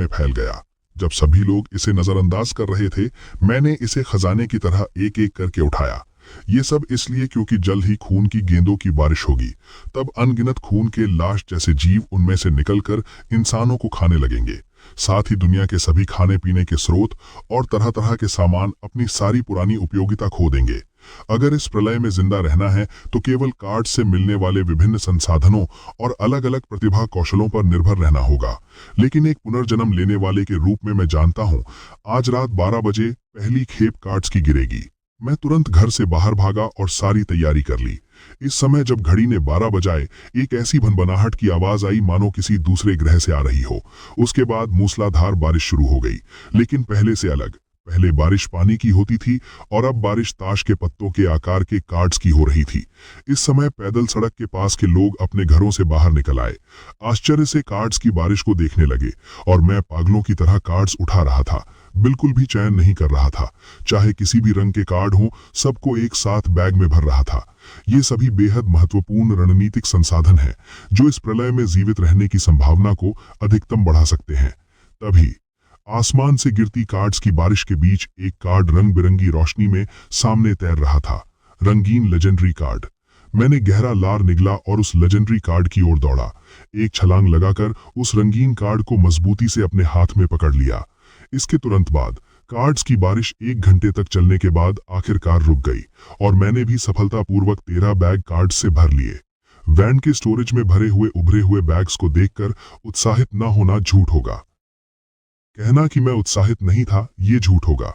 में फैल गया। जब सभी लोग इसे नजरअंदाज कर रहे थे, मैंने इसे खजाने की तरह एक एक करके उठाया। ये सब इसलिए क्योंकि जल्द ही खून की गेंदों की बारिश होगी। तब अनगिनत खून के लाश जैसे जीव उनमें से निकलकर इंसानों को खाने लगेंगे। साथ ही दुनिया के सभी खाने पीने के स्रोत और तरह तरह के सामान अपनी सारी पुरानी उपयोगिता खो देंगे। अगर इस प्रलय में जिंदा रहना है तो केवल कार्ड से मिलने वाले विभिन्न संसाधनों और अलग अलग प्रतिभा कौशलों पर निर्भर रहना होगा। लेकिन एक पुनर्जन्म लेने वाले के रूप में मैं जानता हूँ, आज रात 12 बजे पहली खेप कार्ड्स की गिरेगी। मैं तुरंत घर से बाहर भागा और सारी तैयारी कर ली। इस समय जब घड़ी ने 12 बजाए, एक ऐसी भनभनाहट की आवाज आई मानो किसी दूसरे ग्रह से आ रही हो। उसके बाद मूसलाधार बारिश शुरू हो गई, लेकिन पहले से अलग। पहले बारिश पानी की होती थी और अब बारिश ताश के पत्तों के आकार के कार्ड्स की हो रही थी। इस समय पैदल सड़क के पास के लोग अपने घरों से बाहर निकल आए, आश्चर्य से कार्ड्स की बारिश को देखने लगे, और मैं पागलों की तरह कार्ड्स उठा रहा था। बिल्कुल भी चयन नहीं कर रहा था। चाहे किसी भी रंग के कार्ड हों, सबको एक साथ बैग में भर रहा था। ये सभी बेहद महत्वपूर्ण रणनीतिक संसाधन हैं जो इस प्रलय में जीवित रहने की संभावना को अधिकतम बढ़ा सकते हैं। तभी आसमान से गिरती कार्ड्स की बारिश के बीच एक कार्ड रंग बिरंगी रोशनी में सामने तैर रहा था। रंगीन लेजेंडरी कार्ड। मैंने गहरा लार निगला और उस लेजेंडरी कार्ड की ओर दौड़ा। एक छलांग लगाकर उस रंगीन कार्ड को मजबूती से अपने हाथ में पकड़ लिया। इसके तुरंत बाद कार्ड्स की बारिश 1 घंटे तक चलने के बाद आखिरकार रुक गई और मैंने भी सफलतापूर्वक 13 बैग कार्ड से भर लिए। वैन के स्टोरेज में भरे हुए उभरे हुए बैग्स को देखकर उत्साहित न होना झूठ होगा। कहना कि मैं उत्साहित नहीं था, ये झूठ होगा।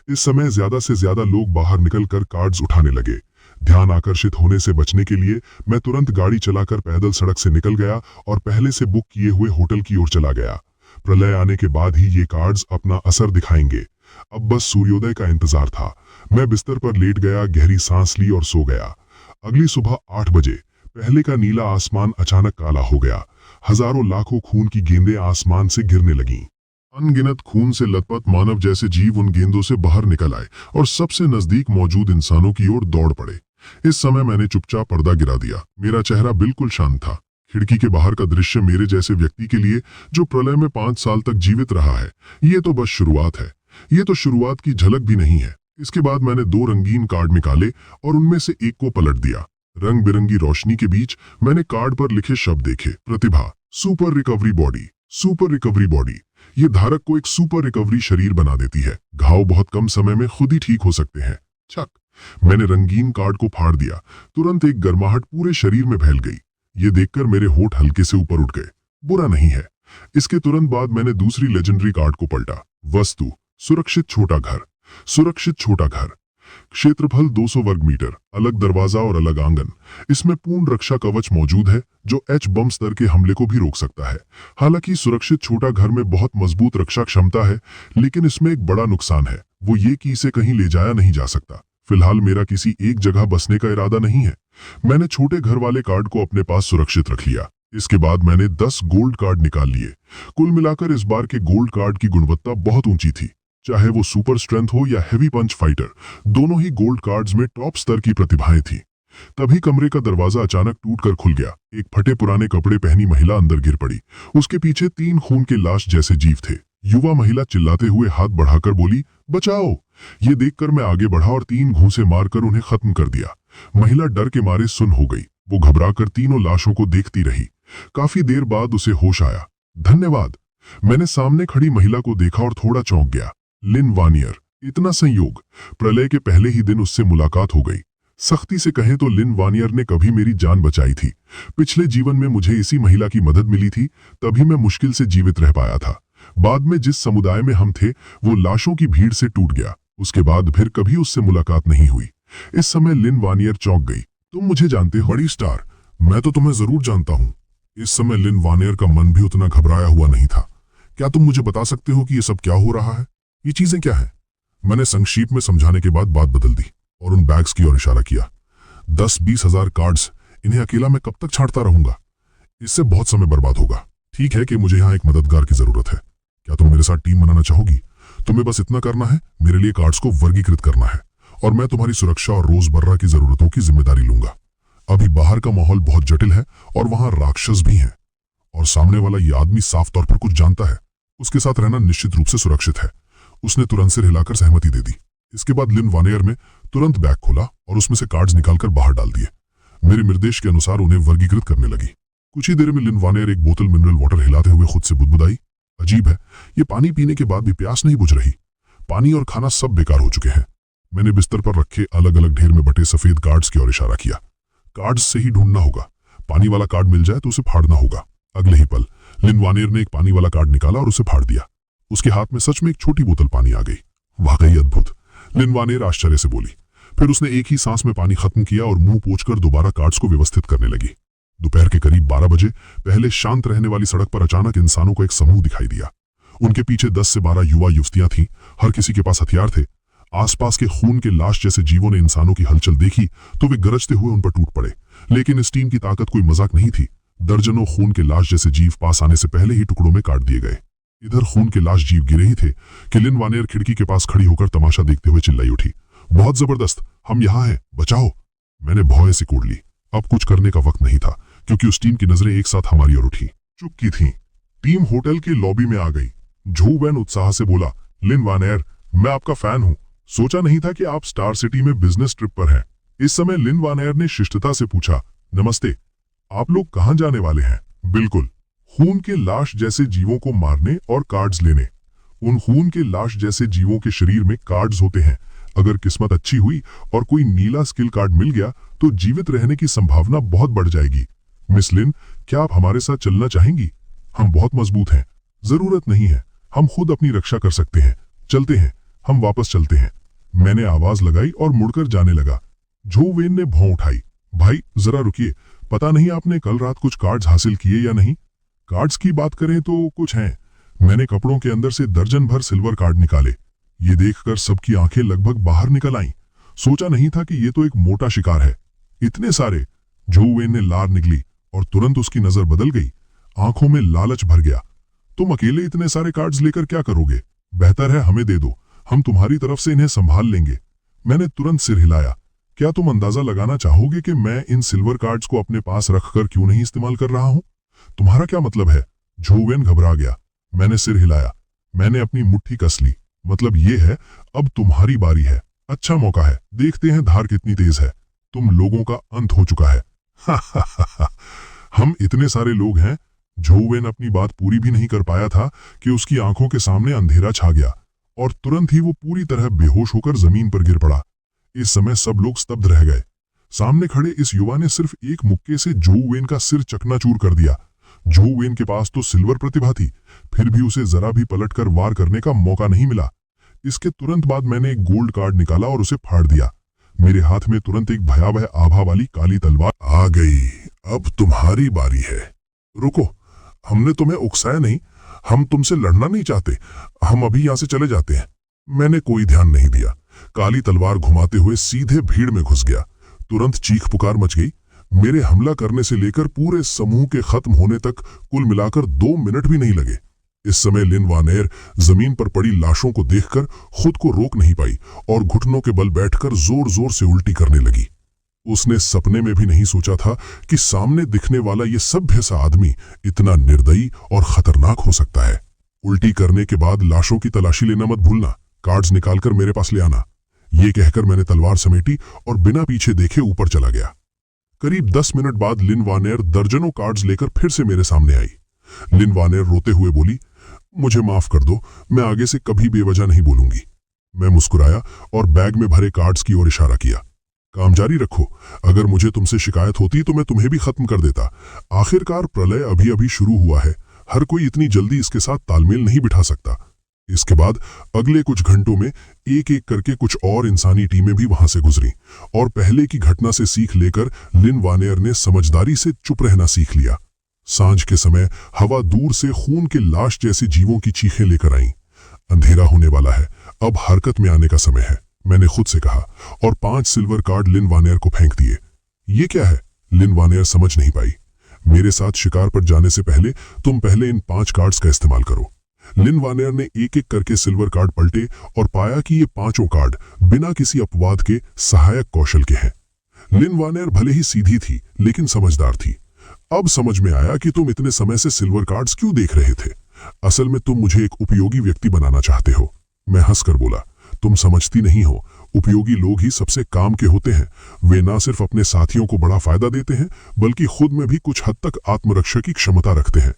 इस समय ज्यादा से ज्यादा लोग बाहर निकलकर कार्ड्स उठाने लगे। ध्यान आकर्षित होने से बचने के लिए मैं तुरंत गाड़ी चलाकर पैदल सड़क से निकल गया और पहले से बुक किए हुए होटल की ओर चला गया। प्रलय आने के बाद ही ये कार्ड्स अपना असर दिखाएंगे। अब बस सूर्योदय का इंतजार था। मैं बिस्तर पर लेट गया, गहरी सांस ली और सो गया। अगली सुबह 8 बजे पहले का नीला आसमान अचानक काला हो गया। हजारों लाखों खून की गेंदें आसमान से गिरने लगीं। अनगिनत खून से लथपथ मानव जैसे जीव उन गेंदों से बाहर निकल आए और सबसे नजदीक मौजूद इंसानों की ओर दौड़ पड़े। इस समय मैंने चुपचाप पर्दा गिरा दिया। मेरा चेहरा बिल्कुल शांत था। खिड़की के बाहर का दृश्य मेरे जैसे व्यक्ति के लिए जो प्रलय में 5 साल तक जीवित रहा है, ये तो बस शुरुआत है। ये तो शुरुआत की झलक भी नहीं है। इसके बाद मैंने 2 रंगीन कार्ड निकाले और उनमें से एक को पलट दिया। रंग बिरंगी रोशनी के बीच मैंने कार्ड पर लिखे शब्द देखे। Pratibha, super recovery body, super recovery body. ये धारक को एक सुपर रिकवरी शरीर बना देती है। घाव बहुत कम समय में खुद ही ठीक हो सकते हैं। छक। मैंने रंगीन कार्ड को फाड़ दिया। तुरंत एक गर्माहट पूरे शरीर में फैल गई। ये देखकर मेरे होंठ हल्के से ऊपर उठ गए। बुरा नहीं है। इसके तुरंत बाद मैंने दूसरी लेजेंडरी कार्ड को पलटा। वस्तु, सुरक्षित छोटा घर। सुरक्षित छोटा घर, क्षेत्रफल 200 वर्ग मीटर, अलग दरवाजा और अलग आंगन। इसमें पूर्ण रक्षा कवच मौजूद है जो एच बम स्तर के हमले को भी रोक सकता है। हालांकि सुरक्षित छोटा घर में बहुत मजबूत रक्षा क्षमता है, लेकिन इसमें एक बड़ा नुकसान है, वो ये कि इसे कहीं ले जाया नहीं जा सकता। फिलहाल मेरा किसी एक जगह बसने का इरादा नहीं है। मैंने छोटे घर वाले कार्ड को अपने पास सुरक्षित रख लिया। इसके बाद मैंने 10 गोल्ड कार्ड निकाल लिए। कुल मिलाकर इस बार के गोल्ड कार्ड की गुणवत्ता बहुत ऊंची थी। चाहे वो सुपर स्ट्रेंथ हो या हेवी पंच फाइटर, दोनों ही गोल्ड कार्ड्स में टॉप स्तर की प्रतिभाएं थी। तभी कमरे का दरवाजा अचानक टूटकर खुल गया। एक फटे पुराने कपड़े पहनी महिला अंदर गिर पड़ी। उसके पीछे 3 खून के लाश जैसे जीव थे। युवा महिला चिल्लाते हुए हाथ बढ़ाकर बोली, बचाओ। ये देखकर मैं आगे बढ़ा और 3 घूंसे मारकर उन्हें खत्म कर दिया। महिला डर के मारे सुन्न हो गई। वो घबराकर तीनों लाशों को देखती रही। काफी देर बाद उसे होश आया। धन्यवाद। मैंने सामने खड़ी महिला को देखा और थोड़ा चौंक गया। लिन वानियर। इतना संयोग। प्रलय के पहले ही दिन उससे मुलाकात हो गई। सख्ती से कहें तो लिन वानियर ने कभी मेरी जान बचाई थी। पिछले जीवन में मुझे इसी महिला की मदद मिली थी, तभी मैं मुश्किल से जीवित रह पाया था। बाद में जिस समुदाय में हम थे वो लाशों की भीड़ से टूट गया। उसके बाद फिर कभी उससे मुलाकात नहीं हुई। इस समय लिन वानियर चौंक गई। तुम मुझे जानते हो? बड़ी स्टार, मैं तो तुम्हें जरूर जानता हूँ। इस समय लिन वानियर का मन भी उतना घबराया हुआ नहीं था। क्या तुम मुझे बता सकते हो कि ये सब क्या हो रहा है? ये चीजें क्या है? मैंने संक्षिप्त में समझाने के बाद बात बदल दी और उन बैग्स की ओर इशारा किया। 10-20 हजार कार्ड्स, इन्हें अकेला मैं कब तक छांटता रहूंगा? इससे बहुत समय बर्बाद होगा। ठीक है कि मुझे यहाँ एक मददगार की जरूरत है। क्या तुम मेरे साथ टीम बनाना चाहोगी? तुम्हें बस इतना करना है, मेरे लिए कार्ड्स को वर्गीकृत करना है और मैं तुम्हारी सुरक्षा और रोजमर्रा की जरूरतों की जिम्मेदारी लूंगा। अभी बाहर का माहौल बहुत जटिल है और वहां राक्षस भी हैं और सामने वाला ये आदमी साफ तौर पर कुछ जानता है। उसके साथ रहना निश्चित रूप से सुरक्षित है। उसने तुरंत सिर हिलाकर सहमति दे दी। इसके बाद लिन वानेयर ने तुरंत बैग खोला और उसमें से कार्ड्स निकालकर बाहर डाल दिए। मेरे निर्देश के अनुसार उन्हें वर्गीकृत करने लगी। कुछ ही देर में लिन वानेयर एक बोतल मिनरल वाटर हिलाते हुए खुद से बुदबुदाई, अजीब है, ये पानी पीने के बाद भी प्यास नहीं बुझ रही। पानी और खाना सब बेकार हो चुके हैं। मैंने बिस्तर पर रखे अलग अलग ढेर में बटे सफेद कार्ड्स की ओर इशारा किया। कार्ड्स से ही ढूंढना होगा, पानी वाला कार्ड मिल जाए तो उसे फाड़ना होगा। अगले ही पल लिन वानेयर ने एक पानी वाला कार्ड निकाला और उसे फाड़ दिया। उसके हाथ में सच में एक छोटी बोतल पानी आ गई। वाकई अद्भुत, लिन वानेयर आश्चर्य से बोली। फिर उसने एक ही सांस में पानी खत्म किया और मुंह पोंछकर दोबारा कार्ड्स को व्यवस्थित करने लगी। दोपहर के करीब 12 बजे पहले शांत रहने वाली सड़क पर अचानक इंसानों का एक समूह दिखाई दिया। उनके पीछे 10 से 12 युवा युवतियां थीं। हर किसी के पास हथियार थे। आसपास के खून के लाश जैसे जीवों ने इंसानों की हलचल देखी तो वे गरजते हुए उन पर टूट पड़े। लेकिन इस टीम की ताकत कोई मजाक नहीं थी। दर्जनों खून के लाश जैसे जीव पास आने से पहले ही टुकड़ों में काट दिए गए। इधर खून के लाश जीव गिरे ही थे कि लिन वानेयर खिड़की के पास खड़ी होकर तमाशा देखते हुए चिल्लाई उठी, बहुत जबरदस्त, हम यहाँ हैं, बचाओ। मैंने भौं से कोड़ ली। अब कुछ करने का वक्त नहीं था क्योंकि उस टीम की नजरें एक साथ हमारी ओर उठी चुकी थीं। टीम होटल के लॉबी में आ गई। झू वैन उत्साह से बोला, लिन वानेयर, मैं आपका फैन हूं। सोचा नहीं था कि आप स्टार सिटी में बिजनेस ट्रिप पर हैं। इस समय लिन वानेयर ने शिष्टता से पूछा, नमस्ते, आप लोग कहां जाने वाले हैं? बिल्कुल, खून के लाश जैसे जीवों को मारने और कार्ड्स लेने। उन खून के लाश जैसे जीवों के शरीर में कार्ड्स होते हैं। अगर किस्मत अच्छी हुई और कोई नीला स्किल कार्ड मिल गया तो जीवित रहने की संभावना बहुत बढ़ जाएगी। मिस लिन, क्या आप हमारे साथ चलना चाहेंगी? हम बहुत मजबूत हैं। जरूरत नहीं है, हम खुद अपनी रक्षा कर सकते हैं। चलते हैं, हम वापस चलते हैं। मैंने आवाज लगाई और मुड़कर जाने लगा। झो वेन ने भौं उठाई, भाई जरा रुकिए, पता नहीं आपने कल रात कुछ कार्ड्स हासिल किए या नहीं? कार्ड्स की बात करें तो कुछ हैं। मैंने कपड़ों के अंदर से दर्जन भर सिल्वर कार्ड निकाले। ये देखकर सबकी आंखें लगभग बाहर निकल आईं। सोचा नहीं था कि ये तो एक मोटा शिकार है। इतने सारे। झो वेन ने लार निकली और तुरंत उसकी नजर बदल गई। आंखों में लालच भर गया। तुम अकेले इतने सारे कार्ड्स लेकर क्या करोगे? बेहतर है हमें दे दो, हम तुम्हारी तरफ से इन्हें संभाल लेंगे। मैंने तुरंत सिर हिलाया। क्या तुम अंदाजा लगाना चाहोगे कि मैं इन सिल्वर कार्ड्स को अपने पास रखकर क्यों नहीं इस्तेमाल कर रहा हूं? तुम्हारा क्या मतलब है? झो वेन घबरा गया। मैंने सिर हिलाया। मैंने अपनी मुट्ठी कस ली। मतलब ये है, अब तुम्हारी बारी है। अच्छा मौका है, देखते हैं धार कितनी तेज है। तुम लोगों का अंत हो चुका है। हम इतने सारे लोग हैं। झो वेन अपनी बात पूरी भी नहीं कर पाया था कि उसकी आंखों के सामने अंधेरा छा गया और तुरंत ही वो पूरी तरह बेहोश होकर जमीन पर गिर पड़ा। इस समय सब लोग स्तब्ध रह गए। सामने खड़े इस युवा ने सिर्फ एक मुक्के से झो वेन का सिर चकनाचूर कर दिया। झो वेन के पास तो सिल्वर प्रतिभा थी, फिर भी उसे जरा भी पलटकर वार करने का मौका नहीं मिला। इसके तुरंत बाद मैंने एक गोल्ड कार्ड निकाला और उसे फाड़ दिया। मेरे हाथ में तुरंत एक भयावह आभा वाली काली तलवार आ गई। अब तुम्हारी बारी है। रुको, हमने तुम्हें उकसाया नहीं, हम तुमसे लड़ना नहीं चाहते, हम अभी यहां से चले जाते हैं। मैंने कोई ध्यान नहीं दिया। काली तलवार घुमाते हुए सीधे भीड़ में घुस गया। तुरंत चीख पुकार मच गई। मेरे हमला करने से लेकर पूरे समूह के खत्म होने तक कुल मिलाकर 2 मिनट भी नहीं लगे। इस समय लिन वानेयर जमीन पर पड़ी लाशों को देखकर खुद को रोक नहीं पाई और घुटनों के बल बैठकर जोर जोर से उल्टी करने लगी। उसने सपने में भी नहीं सोचा था कि सामने दिखने वाला ये सभ्य सा आदमी इतना निर्दयी और खतरनाक हो सकता है। उल्टी करने के बाद लाशों की तलाशी लेना मत भूलना, कार्ड्स निकालकर मेरे पास ले आना। ये कहकर मैंने तलवार समेटी और बिना पीछे देखे ऊपर चला गया। करीब 10 मिनट बाद लिन वानेयर दर्जनों कार्ड्स लेकर फिर से मेरे सामने आई। लिन वानेयर रोते हुए बोली, मुझे माफ कर दो, मैं आगे से कभी बेवजह नहीं बोलूंगी। मैं मुस्कुराया और बैग में भरे कार्ड्स की ओर इशारा किया। काम जारी रखो, अगर मुझे तुमसे शिकायत होती तो मैं तुम्हें भी खत्म कर देता। आखिरकार प्रलय अभी अभी शुरू हुआ है, हर कोई इतनी जल्दी इसके साथ तालमेल नहीं बिठा सकता। इसके बाद अगले कुछ घंटों में एक एक करके कुछ और इंसानी टीमें भी वहां से गुजरी और पहले की घटना से सीख लेकर लिन वानेयर ने समझदारी से चुप रहना सीख लिया। सांझ के समय हवा दूर से खून के लाश जैसे जीवों की चीखें लेकर आईं। अंधेरा होने वाला है, अब हरकत में आने का समय है, मैंने खुद से कहा और 5 सिल्वर कार्ड लिन वानेयर को फेंक दिए। ये क्या है? लिन वानेयर समझ नहीं पाई। मेरे साथ शिकार पर जाने से पहले तुम पहले इन 5 कार्ड्स का इस्तेमाल करो। लिन वानेयर ने एक एक करके सिल्वर कार्ड पलटे और पाया कि ये 5 कार्ड बिना किसी अपवाद के सहायक कौशल के हैं। लिन वानेयर भले ही सीधी थी लेकिन समझदार थी। अब समझ में आया कि तुम इतने समय से सिल्वर कार्ड्स क्यों देख रहे थे। असल में तुम मुझे एक उपयोगी व्यक्ति बनाना चाहते हो। मैं हंसकर बोला, तुम समझती नहीं हो, उपयोगी लोग ही सबसे काम के होते हैं। वे ना सिर्फ अपने साथियों को बड़ा फायदा देते हैं, बल्कि खुद में भी कुछ हद तक आत्मरक्षा की क्षमता रखते हैं।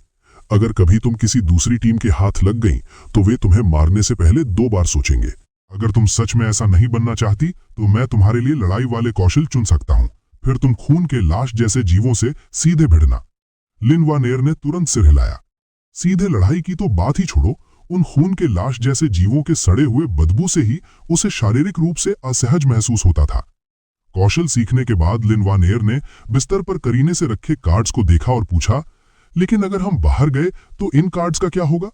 अगर कभी तुम किसी दूसरी टीम के हाथ लग गई तो वे तुम्हें मारने से पहले 2 बार सोचेंगे। अगर तुम सच में ऐसा नहीं बनना चाहती तो मैं तुम्हारे लिए लड़ाई वाले कौशल चुन सकता हूं। फिर तुम खून के लाश जैसे जीवों से सीधे भिड़ना। लिन वानेर ने तुरंत सिर हिलाया। सीधे लड़ाई की तो बात ही छोड़ो, उन खून के लाश जैसे जीवों के सड़े हुए बदबू से ही उसे शारीरिक रूप से असहज महसूस होता था। कौशल सीखने के बाद लिन वानेर ने बिस्तर पर करीने से रखे कार्ड्स को देखा और पूछा, लेकिन अगर हम बाहर गए तो इन कार्ड्स का क्या होगा?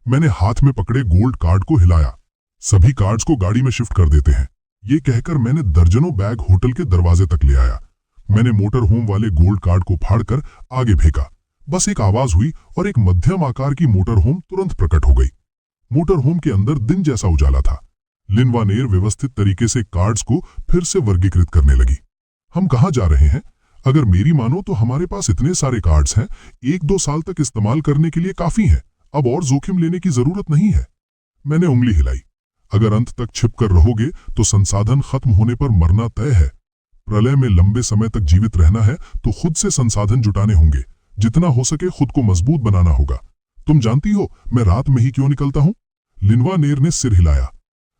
मैंने हाथ में पकड़े गोल्ड कार्ड को हिलाया। सभी कार्ड्स को गाड़ी में शिफ्ट कर देते हैं। ये कहकर मैंने दर्जनों बैग होटल के दरवाजे तक ले आया। मैंने मोटर होम वाले गोल्ड कार्ड को फाड़कर आगे फेंका। बस एक आवाज हुई और एक मध्यम आकार की मोटर होम तुरंत प्रकट हो गई। मोटर होम के अंदर दिन जैसा उजाला था। लिन वानेर व्यवस्थित तरीके से कार्ड्स को फिर से वर्गीकृत करने लगी। हम कहाँ जा रहे हैं? अगर मेरी मानो तो हमारे पास इतने सारे कार्ड्स हैं, 1-2 साल तक इस्तेमाल करने के लिए काफी है। अब और जोखिम लेने की जरूरत नहीं है। मैंने उंगली हिलाई। अगर अंत तक छिपकर रहोगे तो संसाधन खत्म होने पर मरना तय है। प्रलय में लंबे समय तक जीवित रहना है तो खुद से संसाधन जुटाने होंगे। जितना हो सके खुद को मजबूत बनाना होगा। तुम जानती हो मैं रात में ही क्यों निकलता हूं? लिन वानेर ने सिर हिलाया।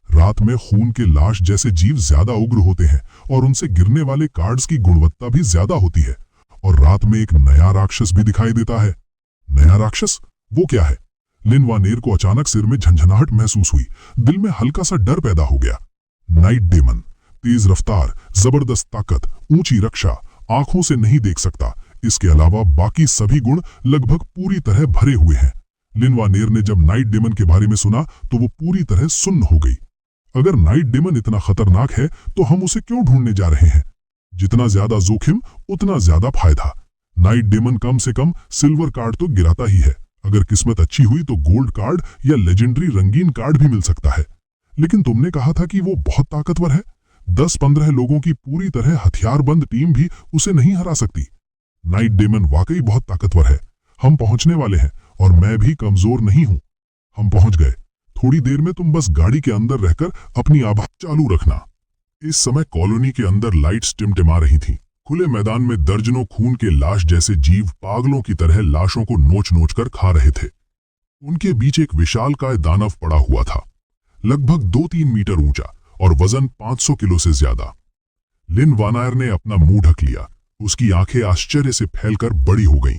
रात में खून के लाश जैसे जीव ज्यादा उग्र होते हैं और उनसे गिरने वाले कार्ड्स की गुणवत्ता भी ज्यादा होती है। और रात में एक नया राक्षस भी दिखाई देता है। नया राक्षस? वो क्या है? लिन वानेर को अचानक सिर में झंझनाहट महसूस हुई। दिल में हल्का सा डर पैदा हो गया। नाइट डेमन, तेज रफ्तार, जबरदस्त ताकत, ऊंची रक्षा, आंखों से नहीं देख सकता। इसके अलावा बाकी सभी गुण लगभग पूरी तरह भरे हुए हैं। लिन वानेर ने जब नाइट डेमन के बारे में सुना तो वो पूरी तरह सुन्न हो गई। अगर नाइट डेमन इतना खतरनाक है तो हम उसे क्यों ढूंढने जा रहे हैं? जितना ज्यादा जोखिम उतना ज्यादा फायदा। नाइट डेमन कम से कम सिल्वर कार्ड तो गिराता ही है। अगर किस्मत अच्छी हुई तो गोल्ड कार्ड या लेजेंडरी रंगीन कार्ड भी मिल सकता है। लेकिन तुमने कहा था कि वो बहुत ताकतवर है। 10-15 लोगों की पूरी तरह हथियारबंद टीम भी उसे नहीं हरा सकती। नाइट डेमन वाकई बहुत ताकतवर है। हम पहुंचने वाले हैं और मैं भी कमजोर नहीं हूं। हम पहुंच गए। थोड़ी देर में तुम बस गाड़ी के अंदर रहकर अपनी आवाज चालू रखना। इस समय कॉलोनी के अंदर लाइट्स टिमटिमा रही थीं। खुले मैदान में दर्जनों खून के लाश जैसे जीव पागलों की तरह लाशों को नोच नोच कर खा रहे थे। उनके बीच एक विशालकाय दानव पड़ा हुआ था, लगभग 2-3 मीटर ऊंचा और वजन 500 किलो से ज्यादा। लिन वानेर ने अपना मुंह ढक लिया। उसकी आंखें आश्चर्य से फैलकर बड़ी हो गईं।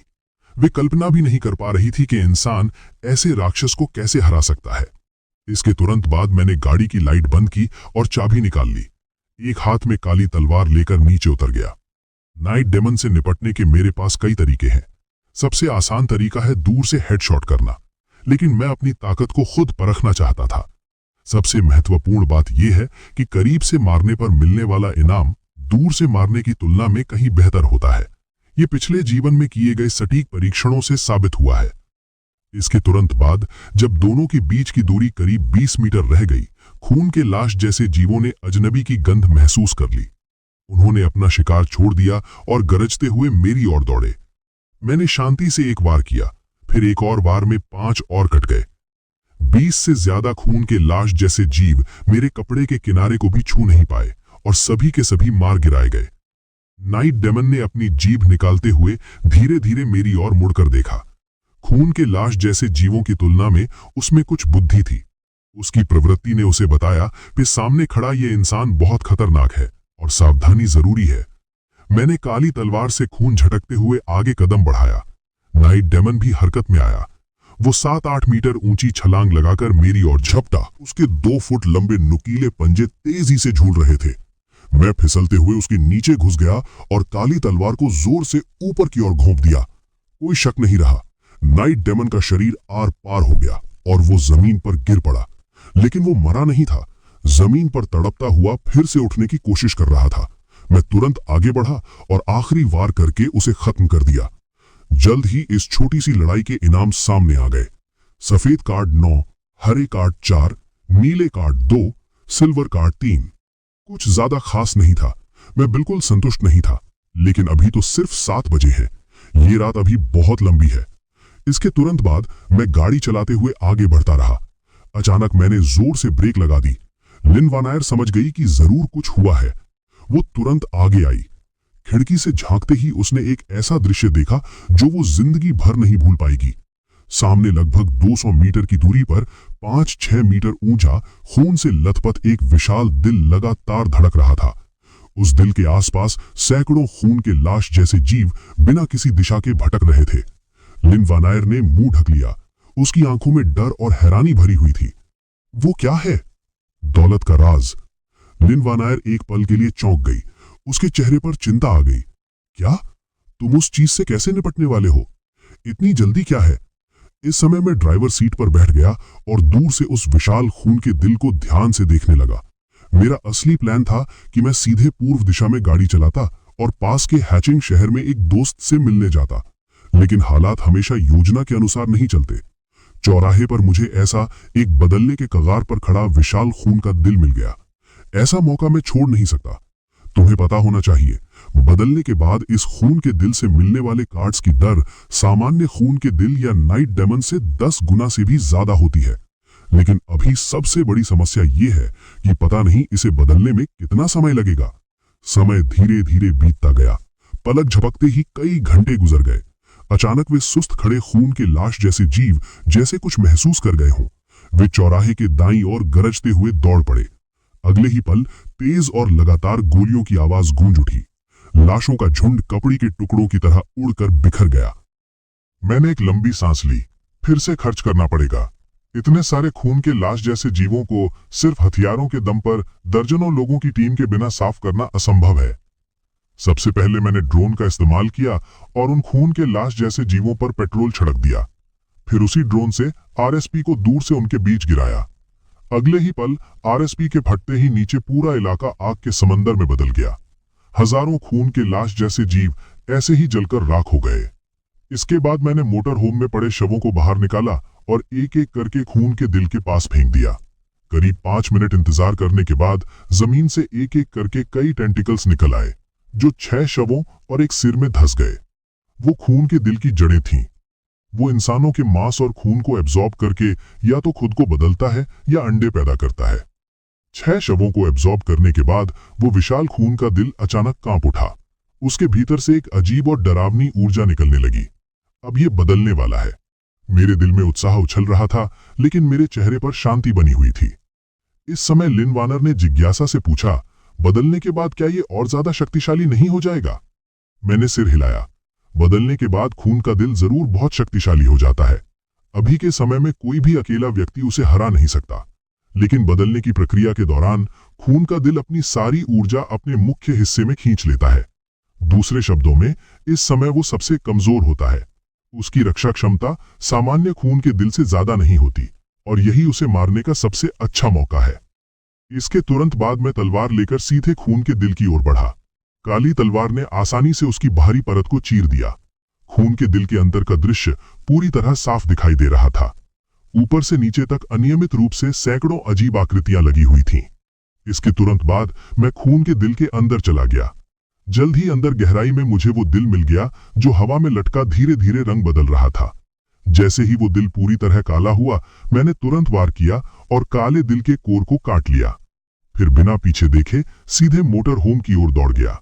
वे कल्पना भी नहीं कर पा रही थी कि इंसान ऐसे राक्षस को कैसे हरा सकता है। इसके तुरंत बाद मैंने गाड़ी की लाइट बंद की और चाबी निकाल ली। एक हाथ में काली तलवार लेकर नीचे उतर गया। नाइट डेमन से निपटने के मेरे पास कई तरीके हैं। सबसे आसान तरीका है दूर से हेडशॉट करना, लेकिन मैं अपनी ताकत को खुद परखना चाहता था। सबसे महत्वपूर्ण बात यह है कि करीब से मारने पर मिलने वाला इनाम दूर से मारने की तुलना में कहीं बेहतर होता है। ये पिछले जीवन में किए गए सटीक परीक्षणों से साबित हुआ है। इसके तुरंत बाद जब दोनों के बीच की दूरी करीब 20 मीटर रह गई, खून के लाश जैसे जीवों ने अजनबी की गंध महसूस कर ली। उन्होंने अपना शिकार छोड़ दिया और गरजते हुए मेरी ओर दौड़े। मैंने शांति से एक वार किया, फिर एक और वार में 5 और कट गए। 20 से ज्यादा खून के लाश जैसे जीव मेरे कपड़े के किनारे को भी छू नहीं पाए और सभी के सभी मार गिराए गए। नाइट डेमन ने अपनी जीभ निकालते हुए धीरे धीरे मेरी ओर मुड़कर देखा। खून के लाश जैसे जीवों की तुलना में उसमें कुछ बुद्धि थी। उसकी प्रवृत्ति ने उसे बताया कि सामने खड़ा ये इंसान बहुत खतरनाक है और सावधानी जरूरी है। मैंने काली तलवार से खून झटकते हुए आगे कदम बढ़ाया। नाइट डेमन भी हरकत में आया। वो 7-8 मीटर ऊंची छलांग लगाकर मेरी ओर झपटा। उसके 2 फुट लंबे नुकीले पंजे तेजी से झूल रहे थे। मैं फिसलते हुए उसके नीचे घुस गया और काली तलवार को जोर से ऊपर की ओर घोंप दिया। कोई शक नहीं रहा, नाइट डेमन का शरीर आर पार हो गया और वो जमीन पर गिर पड़ा। लेकिन वो मरा नहीं था। जमीन पर तड़पता हुआ फिर से उठने की कोशिश कर रहा था। मैं तुरंत आगे बढ़ा और आखिरी वार करके उसे खत्म कर दिया। जल्द ही इस छोटी सी लड़ाई के इनाम सामने आ गए। सफेद कार्ड 9, हरे कार्ड 4, नीले कार्ड 2, सिल्वर कार्ड 3। कुछ ज्यादा खास नहीं था। मैं बिल्कुल संतुष्ट नहीं था, लेकिन अभी तो सिर्फ 7 बजे हैं। ये रात अभी बहुत लंबी है। इसके तुरंत बाद मैं गाड़ी चलाते हुए आगे बढ़ता रहा। अचानक मैंने जोर से ब्रेक लगा दी। लिन वान आयर समझ गई कि जरूर कुछ हुआ है। वो तुरंत आगे आई। खिड़की से झांकते ही उसने एक ऐसा दृश्य देखा जो वो जिंदगी भर नहीं भूल पाएगी। सामने लगभग 200 मीटर की दूरी पर 5-6 मीटर ऊंचा खून से लथपथ एक विशाल दिल लगातार धड़क रहा था। उस दिल के आसपास सैकड़ों खून के लाश जैसे जीव बिना किसी दिशा के भटक रहे थे। लिन वान आयर ने मुंह ढक लिया। उसकी आंखों में डर और हैरानी भरी हुई थी। वो क्या है? दौलत का राज। लिन वान आयर एक पल के लिए चौंक गई। उसके चेहरे पर चिंता आ गई। क्या? तुम उस चीज से कैसे निपटने वाले हो? इतनी जल्दी क्या है? इस समय मैं ड्राइवर सीट पर बैठ गया और दूर से उस विशाल खून के दिल को ध्यान से देखने लगा। मेरा असली प्लान था कि मैं सीधे पूर्व दिशा में गाड़ी चलाता और पास के हैचिंग शहर में एक दोस्त से मिलने जाता। लेकिन हालात हमेशा योजना के अनुसार नहीं चलते। चौराहे पर मुझे ऐसा एक बदलने के कगार पर खड़ा विशाल खून का दिल मिल गया। ऐसा मौका मैं छोड़ नहीं सकता। तुम्हें पता होना चाहिए, बदलने के बाद इस खून के दिल से मिलने वाले कार्ड्स की दर सामान्य खून के दिल या नाइट डेमन से 10 गुना से भी ज्यादा होती है। लेकिन अभी सबसे बड़ी समस्या ये है कि पता नहीं इसे बदलने में कितना समय लगेगा। समय धीरे धीरे बीतता गया। पलक झपकते ही कई घंटे गुजर गए। अचानक वे सुस्त खड़े खून के लाश जैसे जीव जैसे कुछ महसूस कर गए हों। वे चौराहे के दाईं ओर गरजते हुए दौड़ पड़े। अगले ही पल तेज और लगातार गोलियों की आवाज गूंज उठी। लाशों का झुंड कपड़ी के टुकड़ों की तरह उड़कर बिखर गया। मैंने एक लंबी सांस ली। फिर से खर्च करना पड़ेगा। इतने सारे खून के लाश जैसे जीवों को सिर्फ हथियारों के दम पर दर्जनों लोगों की टीम के बिना साफ करना असंभव है। सबसे पहले मैंने ड्रोन का इस्तेमाल किया और उन खून के लाश जैसे जीवों पर पेट्रोल छिड़क दिया। फिर उसी ड्रोन से आरएसपी को दूर से उनके बीच गिराया। अगले ही पल आरएसपी के फटते ही नीचे पूरा इलाका आग के समंदर में बदल गया। हजारों खून के लाश जैसे जीव ऐसे ही जलकर राख हो गए। इसके बाद मैंने मोटर होम में पड़े शवों को बाहर निकाला और एक एक करके खून के दिल के पास फेंक दिया। करीब 5 मिनट इंतजार करने के बाद जमीन से एक एक करके कई टेंटिकल्स निकल आए, जो 6 शवों और एक सिर में धंस गए। वो खून के दिल की जड़ें थीं। वो इंसानों के मांस और खून को एब्जॉर्ब करके या तो खुद को बदलता है या अंडे पैदा करता है। 6 शवों को एब्जॉर्ब करने के बाद वो विशाल खून का दिल अचानक कांप उठा। उसके भीतर से एक अजीब और डरावनी ऊर्जा निकलने लगी। अब ये बदलने वाला है। मेरे दिल में उत्साह उछल रहा था, लेकिन मेरे चेहरे पर शांति बनी हुई थी। इस समय लिन वानर ने जिज्ञासा से पूछा, बदलने के बाद क्या ये और ज्यादा शक्तिशाली नहीं हो जाएगा? मैंने सिर हिलाया। बदलने के बाद खून का दिल जरूर बहुत शक्तिशाली हो जाता है। अभी के समय में कोई भी अकेला व्यक्ति उसे हरा नहीं सकता, लेकिन बदलने की प्रक्रिया के दौरान खून का दिल अपनी सारी ऊर्जा अपने मुख्य हिस्से में खींच लेता है। दूसरे शब्दों में, इस समय वो सबसे कमजोर होता है। उसकी रक्षा क्षमता सामान्य खून के दिल से ज्यादा नहीं होती, और यही उसे मारने का सबसे अच्छा मौका है। इसके तुरंत बाद मैं तलवार लेकर सीधे खून के दिल की ओर बढ़ा। काली तलवार ने आसानी से उसकी बाहरी परत को चीर दिया। खून के दिल के अंदर का दृश्य पूरी तरह साफ दिखाई दे रहा था। ऊपर से नीचे तक अनियमित रूप से सैकड़ों अजीब आकृतियां लगी हुई थीं। इसके तुरंत बाद मैं खून के दिल के अंदर चला गया। जल्द ही अंदर गहराई में मुझे वो दिल मिल गया जो हवा में लटका धीरे धीरे रंग बदल रहा था। जैसे ही वो दिल पूरी तरह काला हुआ, मैंने तुरंत वार किया और काले दिल के कोर को काट लिया। फिर बिना पीछे देखे सीधे मोटर होम की ओर दौड़ गया।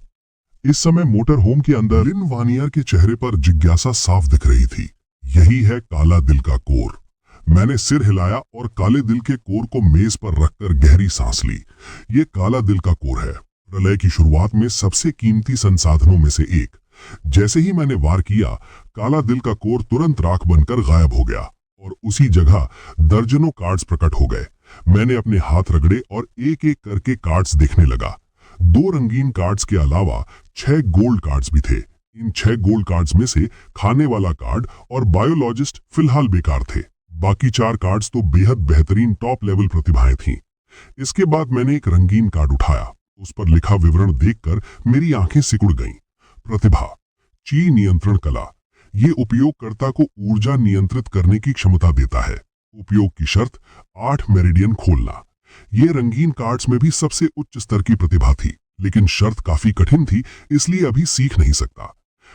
इस समय मोटर होम के अंदर लिन वानियर के चेहरे पर जिज्ञासा साफ दिख रही थी। यही है काला दिल का कोर। मैंने सिर हिलाया और काले दिल के कोर को मेज पर रखकर गहरी सांस ली। ये काला दिल का कोर है, प्रलय की शुरुआत में सबसे कीमती संसाधनों में से एक। जैसे ही मैंने वार किया, काला दिल का कोर तुरंत राख बनकर गायब हो गया और उसी जगह दर्जनों कार्ड्स प्रकट हो गए। मैंने अपने हाथ रगड़े और एक एक करके कार्ड्स देखने लगा। 2 रंगीन कार्ड्स के अलावा 6 गोल्ड कार्ड्स भी थे। इन 6 गोल्ड कार्ड्स में से खाने वाला कार्ड और बायोलॉजिस्ट फिलहाल बेकार थे। बाकी 4 कार्ड्स तो बेहद बेहतरीन टॉप लेवल प्रतिभाएं थीं। इसके बाद मैंने एक रंगीन कार्ड उठाया। उस पर लिखा विवरण देखकर मेरी आंखें सिकुड़ गईं। प्रतिभा, ची नियंत्रण कला। ये उपयोगकर्ता को ऊर्जा नियंत्रित करने की क्षमता देता है। उपयोग की शर्त, 8 मेरिडियन खोलना। ये रंगीन कार्ड्स में भी सबसे उच्च स्तर की प्रतिभा थी, लेकिन शर्त काफी कठिन थी, इसलिए अभी सीख नहीं सकता।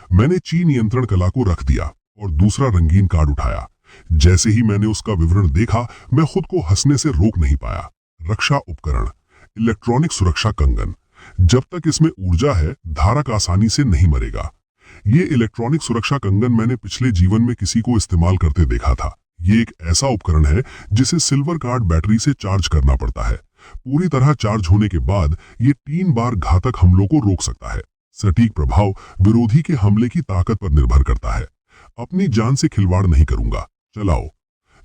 मैंने ची नियंत्रण कला को रख दिया और दूसरा रंगीन कार्ड उठाया। जैसे ही मैंने उसका विवरण देखा, मैं खुद को हंसने से रोक नहीं पाया। रक्षा उपकरण, इलेक्ट्रॉनिक सुरक्षा कंगन। जब तक इसमें ऊर्जा है, धारक आसानी से नहीं मरेगा। ये इलेक्ट्रॉनिक सुरक्षा कंगन मैंने पिछले जीवन में किसी को इस्तेमाल करते देखा था। ये एक ऐसा उपकरण है जिसे सिल्वर कार्ड बैटरी से चार्ज करना पड़ता है। पूरी तरह चार्ज होने के बाद ये 3 बार घातक हमलों को रोक सकता है। सटीक प्रभाव विरोधी के हमले की ताकत पर निर्भर करता है। अपनी जान से खिलवाड़ नहीं करूंगा, चलाओ।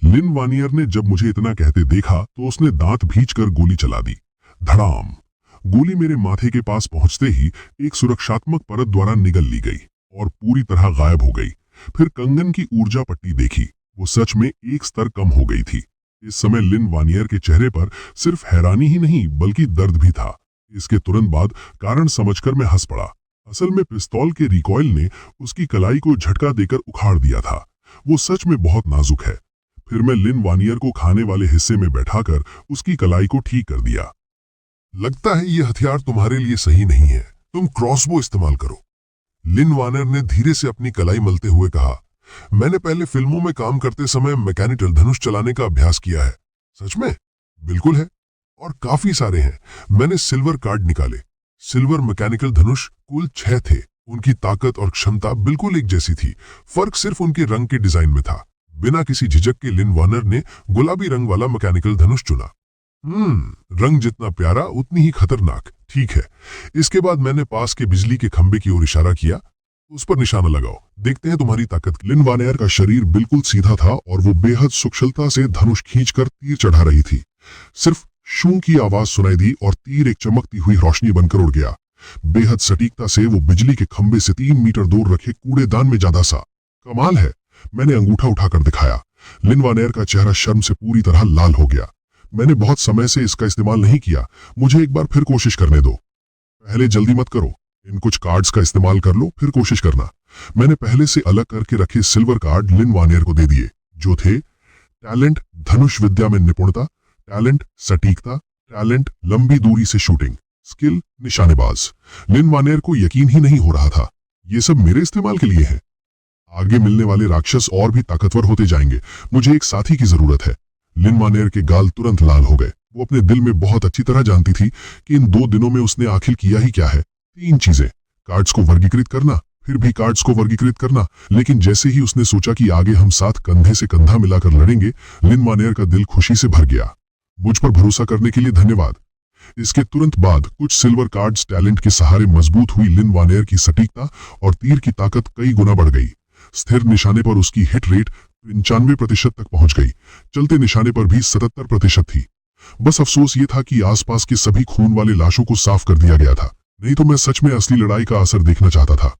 लिन वानियर ने जब मुझे इतना कहते देखा तो उसने दांत भींचकर गोली चला दी। धड़ाम। गोली मेरे माथे के पास पहुंचते ही एक सुरक्षात्मक परत द्वारा निगल ली गई और पूरी तरह गायब हो गई। फिर कंगन की ऊर्जा पट्टी देखी, वो सच में एक स्तर कम हो गई थी। इस समय लिन वानियर के चेहरे पर सिर्फ हैरानी ही नहीं बल्कि दर्द भी था। इसके तुरंत बाद कारण समझकर मैं हंस पड़ा। असल में पिस्तौल के रिकॉइल ने उसकी कलाई को झटका देकर उखाड़ दिया था। वो सच में बहुत नाजुक है। फिर मैं लिन वानियर को खाने वाले हिस्से में बैठाकर उसकी कलाई को ठीक कर दिया। लगता है ये हथियार तुम्हारे लिए सही नहीं है, तुम क्रॉसबो इस्तेमाल करो। लिन वानियर ने धीरे से अपनी कलाई मलते हुए कहा। मैंने पहले फिल्मों में काम करते समय मैकेनिकल धनुष चलाने का अभ्यास किया है। सच में? बिल्कुल है, और काफी सारे हैं। मैंने सिल्वर कार्ड निकाले। सिल्वर मैकेनिकल धनुष कुल 6 थे। उनकी ताकत और क्षमता बिल्कुल एक जैसी थी, फर्क सिर्फ उनके रंग के डिजाइन में था। बिना किसी झिझक के लिन वानियर ने गुलाबी रंग वाला मैकेनिकल धनुष चुना। रंग जितना प्यारा उतनी ही खतरनाक। ठीक है। इसके बाद मैंने पास के बिजली के खंबे की ओर इशारा किया। उस पर निशाना लगाओ, देखते हैं तुम्हारी ताकत। लिन वानियर का शरीर बिल्कुल सीधा था और वो बेहद सुकुशलता से धनुष खींचकर तीर चढ़ा रही थी। सिर्फ शू की आवाज सुनाई दी और तीर एक चमकती हुई रोशनी बनकर उड़ गया। बेहद सटीकता से वो बिजली के खंबे से 3 मीटर दूर रखे कूड़ेदान में ज्यादा सा। कमाल है, मैंने अंगूठा उठाकर दिखाया। लिन वानियर का चेहरा शर्म से पूरी तरह लाल हो गया। मैंने बहुत समय से इसका इस्तेमाल नहीं किया, मुझे एक बार फिर कोशिश करने दो। पहले जल्दी मत करो, इन कुछ कार्ड्स का इस्तेमाल कर लो, फिर कोशिश करना। मैंने पहले से अलग करके रखे सिल्वर कार्ड लिन वानियर को दे दिए, जो थे टैलेंट धनुष विद्या में निपुणता, टैलेंट सटीकता, टैलेंट लंबी दूरी से शूटिंग, स्किल निशानेबाज। लिन वानियर को यकीन ही नहीं हो रहा था, ये सब मेरे इस्तेमाल के लिए है। आगे मिलने वाले राक्षस और भी ताकतवर होते जाएंगे, मुझे एक साथी की जरूरत है। लिन वानियर के गाल तुरंत लाल हो गए। वो अपने दिल में बहुत अच्छी तरह जानती थी कि इन 2 दिनों में उसने आखिर किया ही क्या है। 3 चीजें, कार्ड्स को वर्गीकृत करना, फिर भी कार्ड्स को वर्गीकृत करना। लेकिन जैसे ही उसने सोचा कि आगे हम साथ कंधे से कंधा मिलाकर लड़ेंगे, लिन वानियर का दिल खुशी से भर गया। मुझ पर भरोसा करने के लिए धन्यवाद। इसके तुरंत बाद कुछ सिल्वर कार्ड्स टैलेंट के सहारे मजबूत हुई। लिन वानियर की सटीकता और तीर की ताकत कई गुना बढ़ गई। स्थिर निशाने पर उसकी हिट रेट 95% तक पहुंच गई। चलते निशाने पर भी 77% थी। बस अफसोस ये था कि आसपास के सभी खून वाले लाशों को साफ कर दिया गया था, नहीं तो मैं सच में असली लड़ाई का असर देखना चाहता था।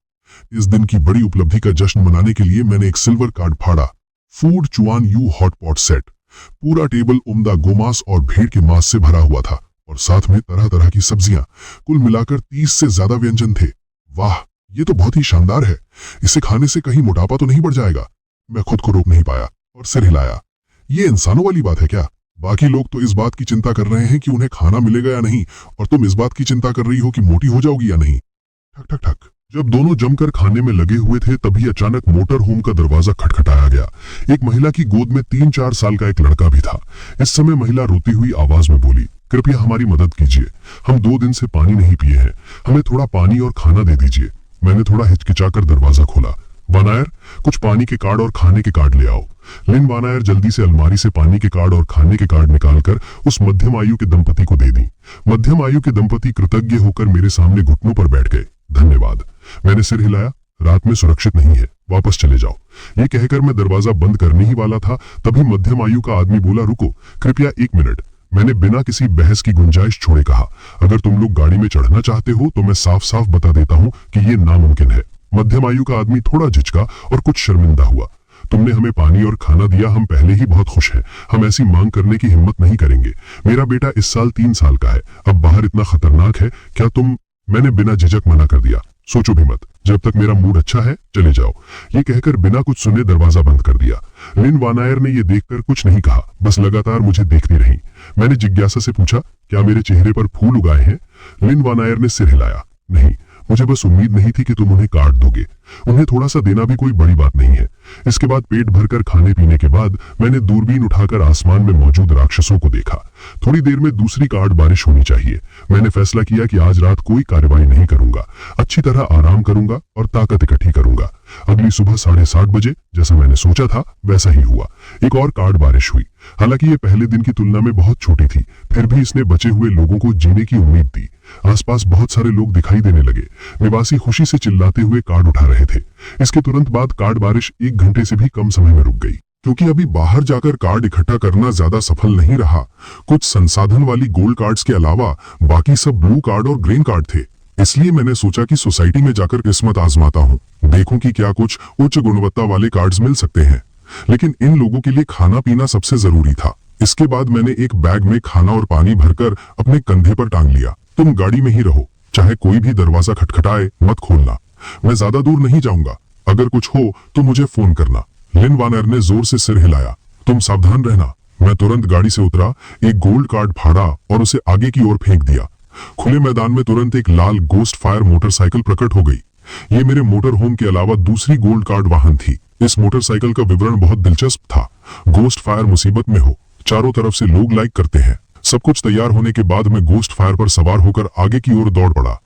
इस दिन की बड़ी उपलब्धि का जश्न मनाने के लिए मैंने एक सिल्वर कार्ड फाड़ा। फूड चुआन यू हॉट पॉट सेट। पूरा टेबल उम्दा गोमांस और भेड़ के मांस से भरा हुआ था और साथ में तरह तरह की सब्जियां। कुल मिलाकर 30 से ज्यादा व्यंजन थे। वाह, ये तो बहुत ही शानदार है। इसे खाने से कहीं मोटापा तो नहीं बढ़ जाएगा? मैं खुद को रोक नहीं पाया और सिर हिलाया। ये इंसानों वाली बात है क्या? बाकी लोग तो इस बात की चिंता कर रहे हैं कि उन्हें खाना मिलेगा या नहीं, और तुम इस बात की चिंता कर रही हो कि मोटी हो जाओगी या नहीं। ठक ठक ठक। जब दोनों जमकर खाने में लगे हुए थे तभी अचानक मोटर होम का दरवाजा खटखटाया गया। एक महिला की गोद में 3-4 साल का एक लड़का भी था। इस समय महिला रोती हुई आवाज में बोली, कृपया हमारी मदद कीजिए, हम 2 दिन से पानी नहीं पिए हैं, हमें थोड़ा पानी और खाना दे दीजिए। मैंने थोड़ा हिचकिचाकर दरवाजा खोला। वानियर, कुछ पानी के कार्ड और खाने के कार्ड ले आओ। लिन वानियर जल्दी से अलमारी से पानी के कार्ड और खाने के कार्ड निकालकर उस मध्यम आयु के दंपति को दे दी। मध्यम आयु के दंपति कृतज्ञ होकर मेरे सामने घुटनों पर बैठ गए। धन्यवाद। मैंने सिर हिलाया। रात में सुरक्षित नहीं है, वापस चले जाओ। ये कहकर मैं दरवाजा बंद करने ही वाला था, तभी मध्यम आयु का आदमी बोला, रुको, कृपया 1 मिनट। मैंने बिना किसी बहस की गुंजाइश छोड़े कहा, अगर तुम लोग गाड़ी में चढ़ना चाहते हो तो मैं साफ साफ बता देता हूँ कि ये नामुमकिन है। मध्यम आयु का आदमी थोड़ा झिझका और कुछ शर्मिंदा हुआ। तुमने हमें पानी और खाना दिया, हम पहले ही बहुत खुश हैं, हम ऐसी मांग करने की हिम्मत नहीं करेंगे। मेरा बेटा इस साल 3 साल का है, अब बाहर इतना खतरनाक है, क्या तुम? मैंने बिना झिझक मना कर दिया, सोचो भी मत, जब तक मेरा मूड अच्छा है चले जाओ। ये कहकर बिना कुछ सुने दरवाजा बंद कर दिया। लिन वानियर ने यह देखकर कुछ नहीं कहा, बस लगातार मुझे देखती रही। मैंने जिज्ञासा से पूछा, क्या मेरे चेहरे पर फूल उगाए हैं? लिन वानियर ने सिर हिलाया, नहीं, मुझे बस उम्मीद नहीं थी कि तुम उन्हें काट दोगे। उन्हें थोड़ा सा देना भी कोई बड़ी बात नहीं है। इसके बाद पेट भरकर खाने पीने के बाद मैंने दूरबीन उठाकर आसमान में मौजूद राक्षसों को देखा। थोड़ी देर में दूसरी काट बारिश होनी चाहिए। मैंने फैसला किया कि आज रात कोई कार्रवाई नहीं करूंगा, अच्छी तरह आराम करूंगा और ताकत इकट्ठी करूंगा। अगली सुबह 7:30 बजे जैसा मैंने सोचा था वैसा ही हुआ। एक और काट बारिश हुई। हालांकि ये पहले दिन की तुलना में बहुत छोटी थी, फिर भी इसने बचे हुए लोगों को जीने की उम्मीद दी। आसपास बहुत सारे लोग दिखाई देने लगे। निवासी खुशी से चिल्लाते हुए कार्ड उठा रहे थे। इसके तुरंत बाद कार्ड बारिश 1 घंटे से भी कम समय में रुक गई, क्योंकि अभी बाहर जाकर कार्ड इकट्ठा करना ज्यादा सफल नहीं रहा। कुछ संसाधन वाली गोल्ड कार्ड्स के अलावा बाकी सब ब्लू कार्ड और ग्रीन कार्ड थे। इसलिए मैंने सोचा कि सोसाइटी में जाकर किस्मत आजमाता हूँ, देखूं कि क्या कुछ उच्च गुणवत्ता वाले कार्ड्स मिल सकते हैं। लेकिन इन लोगों के लिए खाना पीना सबसे जरूरी था। इसके बाद मैंने एक बैग में खाना और पानी भरकर अपने कंधे पर टांग लिया। तुम गाड़ी में ही रहो, चाहे कोई भी दरवाजा खटखटाए मत खोलना। मैं ज्यादा दूर नहीं जाऊंगा, अगर कुछ हो तो मुझे फोन करना। लिन वानर ने जोर से सिर हिलाया। तुम सावधान रहना। मैं तुरंत गाड़ी से उतरा, एक गोल्ड कार्ड फाड़ा और उसे आगे की ओर फेंक दिया। खुले मैदान में तुरंत एक लाल गोस्ट फायर मोटरसाइकिल प्रकट हो गई। ये मेरे मोटर होम के अलावा दूसरी गोल्ड कार्ड वाहन थी। इस मोटरसाइकिल का विवरण बहुत दिलचस्प था। गोस्ट फायर मुसीबत में हो, चारों तरफ से लोग लाइक करते हैं। सब कुछ तैयार होने के बाद मैं गोस्ट फायर पर सवार होकर आगे की ओर दौड़ पड़ा।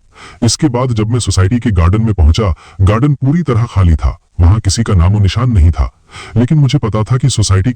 इसके बाद जब मैं सोसाइटी के गार्डन में पहुंचा, गार्डन पूरी तरह खाली था। वहां किसी का नामो निशान नहीं था। लेकिन मुझे पता था कि सोसाइटी